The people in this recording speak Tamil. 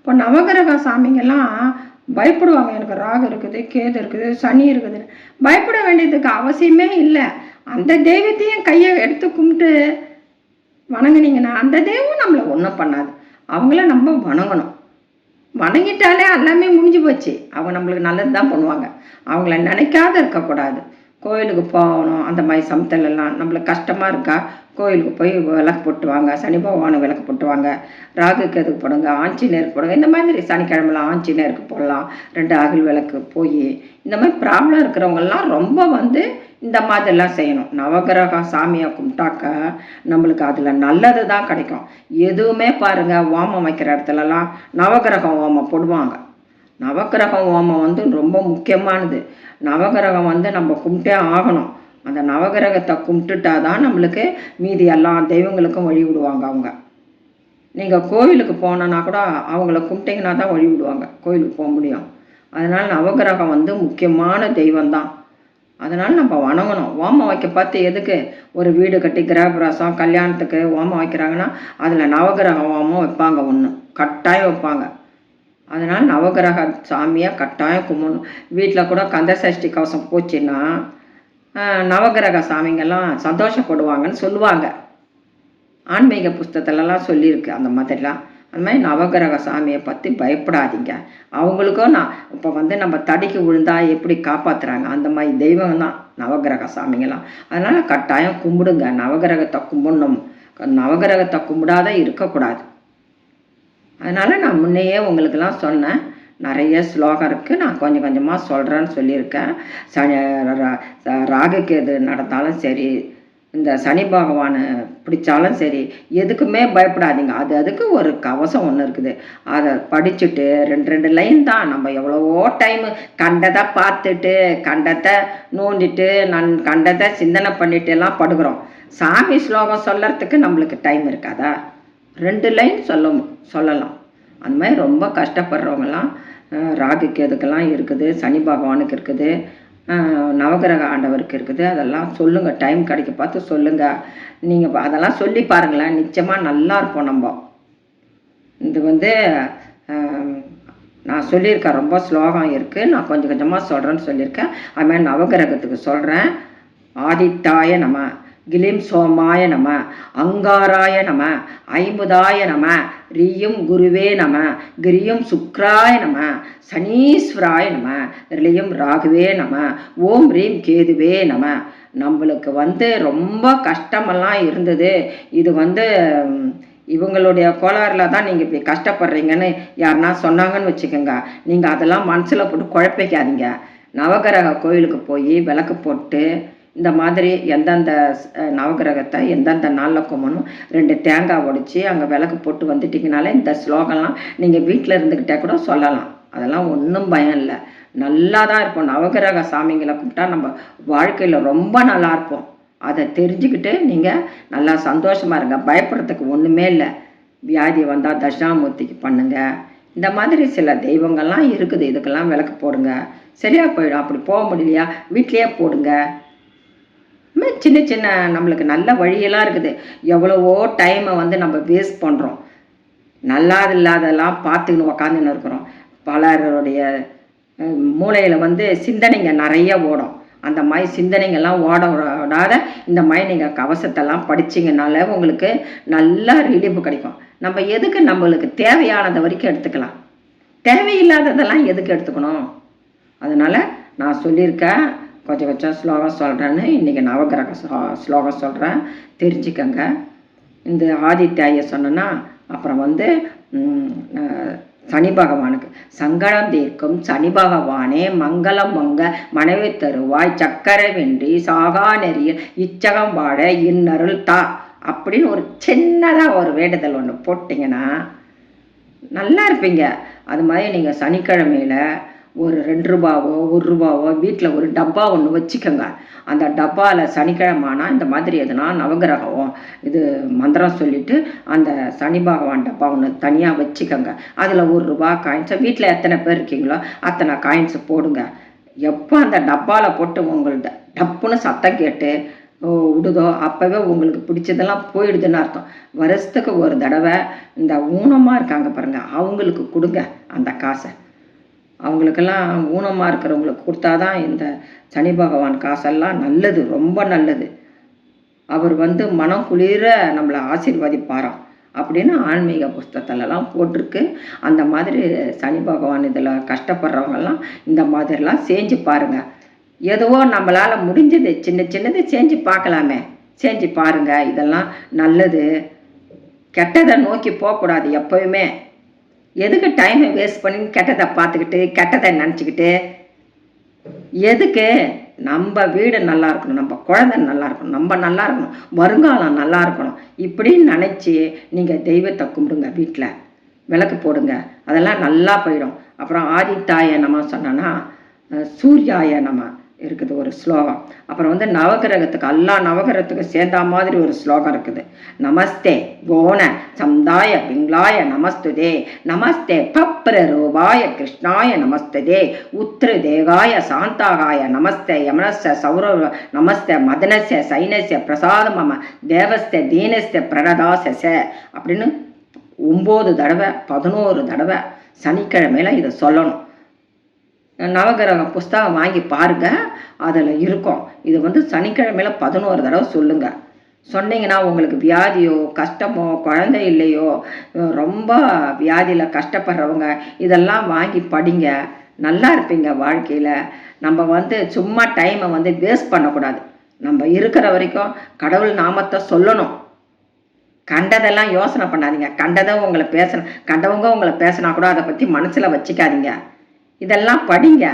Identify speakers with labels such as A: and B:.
A: இப்போ நவகிரக சாமிங்கெல்லாம் பயப்படுவாங்க. எனக்கு ராகு இருக்குது, கேது இருக்குது, சனி இருக்குதுன்னு. பயப்பட வேண்டியதுக்கு அவசியமே இல்லை. அந்த தெய்வத்தையும் கையை எடுத்து கும்பிட்டு வணங்குனீங்கன்னா அந்த தெய்வம் நம்மளை ஒன்றும் பண்ணாது. அவங்கள நம்ம வணங்கணும். வணங்கிட்டாலே எல்லாமே முடிஞ்சு போச்சு. அவங்க நம்மளுக்கு நல்லது தான் பண்ணுவாங்க. அவங்கள நினைக்காத இருக்கக்கூடாது. கோயிலுக்கு போகணும். அந்த மாதிரி சமயத்துலலாம் நம்மளுக்கு கஷ்டமாக இருக்கா, கோயிலுக்கு போய் விளக்கு போட்டு வாங்க. சனி பகவானை விளக்கு போட்டு வாங்க. ராகுக்கு எதுக்கு போடுங்க, ஆஞ்சநேயருக்கு போடுங்க. இந்த மாதிரி சனிக்கிழமைலாம் ஆஞ்சநேயருக்கு போடலாம். 2 அகல் விளக்கு போய் இந்த மாதிரி ப்ராப்ளம் இருக்கிறவங்கெல்லாம் ரொம்ப இந்த மாதிரிலாம் செய்யணும். நவகிரக சாமியை கும்பிட்டாக்க நம்மளுக்கு அதில் நல்லது தான் கிடைக்கும். எதுவுமே பாருங்கள், ஓமம் வைக்கிற இடத்துலலாம் நவகிரகம் ஓமம் போடுவாங்க. நவகிரகம் ஓமம் ரொம்ப முக்கியமானது. நவகிரகம் நம்ம கும்பிட்டே ஆகணும். அந்த நவகிரகத்தை கும்பிட்டுட்டா தான் நம்மளுக்கு மீதி எல்லா தெய்வங்களுக்கும் வழி விடுவாங்க. அவங்க நீங்கள் கோவிலுக்கு போனோன்னா கூட அவங்கள கும்பிட்டிங்கன்னா தான் வழி விடுவாங்க, கோவிலுக்கு போக முடியும். அதனால் நவகிரகம் முக்கியமான தெய்வம்தான். அதனால் நம்ம வணங்கணும். ஓமம் வைக்க பார்த்து எதுக்கு, ஒரு வீடு கட்டி கிரகப்பிரவேசம் கல்யாணத்துக்கு ஓமம் வைக்கிறாங்கன்னா அதில் நவகிரக ஓமம் வைப்பாங்க, ஒன்று கட்டாயம் வைப்பாங்க. அதனால் நவகிரக சாமியை கட்டாயம் கும்பிடணும். வீட்டில் கூட கந்த சஷ்டி கவசம் போச்சுன்னா நவகிரக சாமிங்கெல்லாம் சந்தோஷப்படுவாங்கன்னு சொல்லுவாங்க. ஆன்மீக புஸ்தகத்துலலாம் சொல்லியிருக்கு அந்த மாதிரிலாம். அந்த மாதிரி நவகிரக சாமியை பற்றி பயப்படாதீங்க. அவங்களுக்கும் இப்போ நம்ம தடிக்கு விழுந்தா எப்படி காப்பாற்றுறாங்க, அந்த மாதிரி தெய்வம் தான் நவகிரக சாமிங்கெல்லாம். அதனால் கட்டாயம் கும்பிடுங்க. நவகிரகத்தை கும்பிடணும். நவகிரகத்தை கும்பிடாத இருக்கக்கூடாது. அதனால் நான் முன்னையே உங்களுக்கெல்லாம் சொன்னேன். நிறைய ஸ்லோகம் இருக்குது, நான் கொஞ்சம் கொஞ்சமாக சொல்கிறேன்னு சொல்லியிருக்கேன். ராகுக்கு எது நடந்தாலும் சரி, இந்த சனி பகவானை பிடிச்சாலும் சரி, எதுக்குமே பயப்படாதீங்க. அதுக்கு ஒரு கவசம் ஒன்று இருக்குது. அதை படிச்சுட்டு 2 லைன் தான். நம்ம எவ்வளவோ டைமு கண்டதை பார்த்துட்டு கண்டத்தை நோண்டிட்டு கண்டத்தை சிந்தனை பண்ணிட்டு எல்லாம் படுக்கிறோம். சாமி ஸ்லோகம் சொல்லறதுக்கு நம்மளுக்கு டைம் இருக்காதா? 2 லைன் சொல்லலாம். அந்த மாதிரி ரொம்ப கஷ்டப்படுறவங்கலாம் ராகுக்கு எதுக்கெல்லாம் இருக்குது, சனி பகவானுக்கு இருக்குது, நவகிரக ஆண்டவருக்கு இருக்குது. அதெல்லாம் சொல்லுங்கள், டைம் கிடைக்க பார்த்து சொல்லுங்கள். நீங்கள் அதெல்லாம் சொல்லி பாருங்களேன், நிச்சயமாக நல்லா இருப்போம் நம்ம. இது நான் சொல்லியிருக்கேன், ரொம்ப ஸ்லோகம் இருக்குது. நான் கொஞ்சம் கொஞ்சமாக சொல்கிறேன்னு சொல்லியிருக்கேன். அதுமாதிரி நவகிரகத்துக்கு சொல்கிறேன். ஆதித்தாய நம, கிளிம் சோமாய நம, அங்காராய நம, ஐமுதாய நம, ரியும் குருவே நம, கிரியும் சுக்ராய நம, சனீஸ்வராய நம, ரிலியும் ராகுவே நம, ஓம் ரீம் கேதுவே நம. நம்மளுக்கு ரொம்ப கஷ்டமெல்லாம் இருந்தது. இது இவங்களுடைய கோளாறுல தான் நீங்கள் இப்படி கஷ்டப்படுறீங்கன்னு யாருன்னா சொன்னாங்கன்னு வச்சுக்கோங்க. நீங்கள் அதெல்லாம் மனசில் போட்டு குழப்பிக்காதீங்க. நவகிரக கோயிலுக்கு போய் விளக்கு போட்டு இந்த மாதிரி எந்தெந்த நவகிரகத்தை எந்தெந்த நாளில் கும்பிடணும் 2 தேங்காய் உடைச்சி அங்கே விளக்கு போட்டு வந்துட்டிங்கனாலே இந்த ஸ்லோகம்லாம் நீங்கள் வீட்டில் இருந்துக்கிட்டே கூட சொல்லலாம். அதெல்லாம் ஒன்றும் பயம் இல்லை. நல்லா தான் இருப்போம். நவகிரக சாமிங்களை கும்பிட்டா நம்ம வாழ்க்கையில் ரொம்ப நல்லா இருப்போம். அதை தெரிஞ்சுக்கிட்டு நீங்கள் நல்லா சந்தோஷமாக இருங்க. பயப்படுறதுக்கு ஒன்றுமே இல்லை. வியாதி வந்தால் தட்சிணாமூர்த்திக்கு பண்ணுங்கள். இந்த மாதிரி சில தெய்வங்கள்லாம் இருக்குது. இதுக்கெல்லாம் விளக்கு போடுங்க, சரியாக போயிடும். அப்படி போக முடியலையா, வீட்லேயே போடுங்க. சின்ன சின்ன நம்மளுக்கு நல்ல வழியெல்லாம் இருக்குது. எவ்வளவோ டைமை நம்ம வேஸ்ட் பண்ணுறோம். இல்லாதெல்லாம் பார்த்துக்கின்னு உக்காந்துன்னு இருக்கிறோம். பலருடைய மூளையில் சிந்தனைங்க நிறைய ஓடும். அந்த மாதிரி சிந்தனைங்கள்லாம் ஓடாத இந்த மாதிரி நீங்கள் கவசத்தெல்லாம் படிச்சிங்கனால உங்களுக்கு நல்லா ரிலீஃப் கிடைக்கும். நம்ம எதுக்கு நம்மளுக்கு தேவையானதை வரைக்கும் எடுத்துக்கலாம், தேவையில்லாததெல்லாம் எதுக்கு எடுத்துக்கணும்? அதனால் நான் சொல்லியிருக்கேன், கொஞ்சம் கொஞ்சம் ஸ்லோகம் சொல்கிறேன்னு. இன்றைக்கி நவகிரக ஸ்லோகம் சொல்கிறேன், தெரிஞ்சுக்கங்க. இந்த ஆதித்யாய சொன்னேன்னா அப்புறம் சனி பகவானுக்கு சங்கடம் தீர்க்கும் சனி பகவானே மங்களம் மங்க மனைவி தருவாய் சக்கரை வென்றி சாகா நெறியில் இச்சகம் வாழ இன்னருள் தா அப்படின்னு ஒரு சின்னதாக ஒரு வேண்டுதல் ஒன்று போட்டிங்கன்னா நல்லா இருப்பீங்க. அது மாதிரி நீங்கள் சனிக்கிழமையில் ஒரு 2 ரூபாவோ 1 ரூபாவோ வீட்டில் ஒரு டப்பா ஒன்று வச்சுக்கோங்க. அந்த டப்பாவில் சனிக்கிழமைனா இந்த மாதிரி எதுனா நவகிரகம் இது மந்திரம் சொல்லிவிட்டு அந்த சனி பகவான் டப்பா ஒன்று தனியாக வச்சுக்கோங்க. அதில் 1 ரூபா காயின்ஸை வீட்டில் எத்தனை பேர் இருக்கீங்களோ அத்தனை காயின்ஸை போடுங்க. எப்போ அந்த டப்பாவில் போட்டு உங்கள்கிட்ட டப்புன்னு சத்தம் கேட்டு விடுதோ அப்போவே உங்களுக்கு பிடிச்சதெல்லாம் போயிடுதுன்னு அர்த்தம். வருஷத்துக்கு ஒரு தடவை இந்த ஊனமாக இருக்காங்க பாருங்கள், அவங்களுக்கு கொடுங்க அந்த காசை. அவங்களுக்கெல்லாம் ஊனமாக இருக்கிறவங்களுக்கு கொடுத்தா தான் இந்த சனி பகவான் காசெல்லாம் நல்லது, ரொம்ப நல்லது. அவர் மனம் குளிர நம்மளை ஆசீர்வதிப்பாராம் அப்படின்னு ஆன்மீக புஸ்தகத்துலலாம் போட்டிருக்கு. அந்த மாதிரி சனி பகவான் இதில் கஷ்டப்படுறவங்கெல்லாம் இந்த மாதிரிலாம் செஞ்சு பாருங்கள். எதுவோ நம்மளால் முடிஞ்சது சின்னது செஞ்சு பார்க்கலாமே, செஞ்சு பாருங்கள். இதெல்லாம் நல்லது. கெட்டதை நோக்கி போகக்கூடாது எப்போயுமே. எதுக்கு டைமை வேஸ்ட் பண்ணி கெட்டதை பார்த்துக்கிட்டு கெட்டதை நினச்சிக்கிட்டு எதுக்கு? நம்ம வீடு நல்லா இருக்கணும், நம்ம குழந்தை நல்லா இருக்கணும், நம்ம நல்லா இருக்கணும், வருங்காலம் நல்லா இருக்கணும் இப்படின்னு நினச்சி நீங்கள் தெய்வத்தை கும்பிடுங்க. வீட்டில் விளக்கு போடுங்க, அதெல்லாம் நல்லா போயிடும். அப்புறம் ஆதித்தாய நம சொன்னோன்னா சூர்யாய நம இருக்குது ஒரு ஸ்லோகம். அப்புறம் நவகிரகத்துக்கு எல்லா நவகிரகத்துக்கும் சேர்ந்தா மாதிரி ஒரு ஸ்லோகம் இருக்குது. நமஸ்தே கோண சம்தாய பிங்லாய நமஸ்துதே, நமஸ்தே பப்ர ரூபாய கிருஷ்ணாய நமஸ்ததே, உத்திர தேகாய சாந்தாகாய நமஸ்தே, யமனஸ்ய சௌரவ நமஸ்தே, மதனஸ்ய சைனஸ்ய பிரசாத மம தேவஸ்தே தீனஸ்தே பிரணதாச அப்படின்னு 9 தடவை 11 தடவை சனிக்கிழமையில இதை சொல்லணும். நவகிரக புஸ்தகம் வாங்கி பாருங்க, அதில் இருக்கும். இது சனிக்கிழமையில 11 தடவை சொல்லுங்க. சொன்னீங்கன்னா உங்களுக்கு வியாதியோ கஷ்டமோ குழந்தை இல்லையோ ரொம்ப வியாதியில் கஷ்டப்படுறவங்க இதெல்லாம் வாங்கி படிங்க, நல்லா இருப்பீங்க வாழ்க்கையில். நம்ம சும்மா டைமை வேஸ்ட் பண்ணக்கூடாது. நம்ம இருக்கிற வரைக்கும் கடவுள் நாமத்தை சொல்லணும். கண்டதெல்லாம் யோசனை பண்ணாதீங்க. கண்டவங்க உங்களை பேசினா கூட அதை பற்றி மனசில் வச்சுக்காதீங்க. இதெல்லாம் படிங்க.